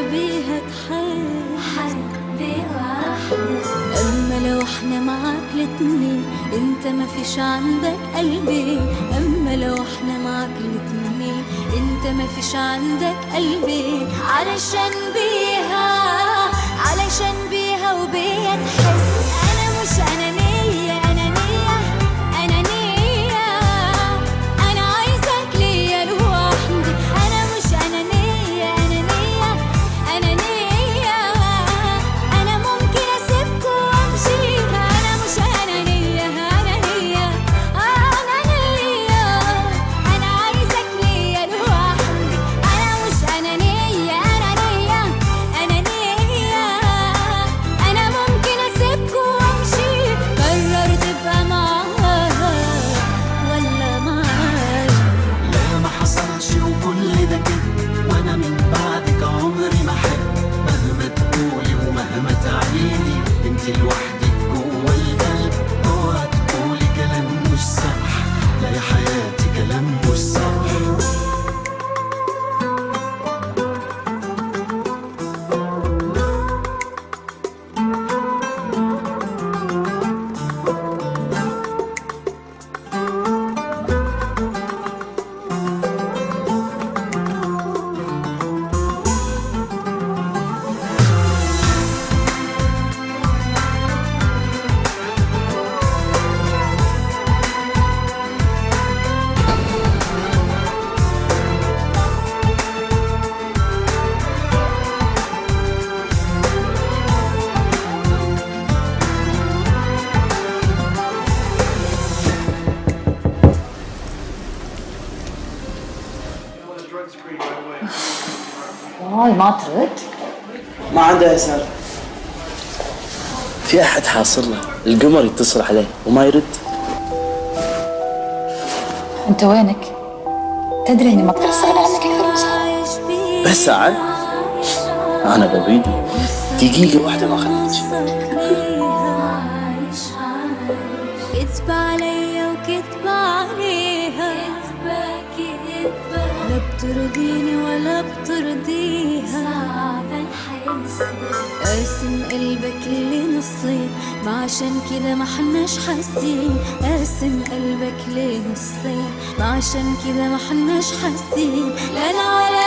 بيها تحس حبي واحدة. أما لو احنا معاك الاتنين انت ما فيش عندك قلبي. أما لو احنا معاك الاتنين انت ما فيش عندك قلبي. علشان بيها وبيها تحس. أنا مش أنانية أنا عايزك ليا لوحدي. أنا مش أنانية أنا ممكن أسيبكوا وأمشي. أنا مش أنانية أنا عايزك ليا لوحدي. أنا مش أنانية أنا ممكن أسيبكوا وأمشي. قرر تبقى معاها ولا معايا؟ لا ما حصلش وكل ده كده، وانا من بعدك عمري ما حب. مهما تقولي ومهما تعيدي انت لوحدك جوه القلب. اوعى تقولي كلام مش صح، لا يا حياتي كلام مش صح. واي ما ترد؟ ما عندها سالفة. في أحد حاصل له؟ القمر يتصل عليه وما يرد. انت وينك؟ تدري اني ما اقدر استغنى عنك اكثر من ساعة. بس ساعة؟ أنا ببيدي دقيقة واحدة ما خليتش. كذب عليا وكذب عليها. لا بترضيني ولا بترضيها. قاسم قلبك لنصين، ما عشان كده ما حناش حاسين. قاسم قلبك لنصين، ما عشان كده ما حناش حاسين. لا انا ولا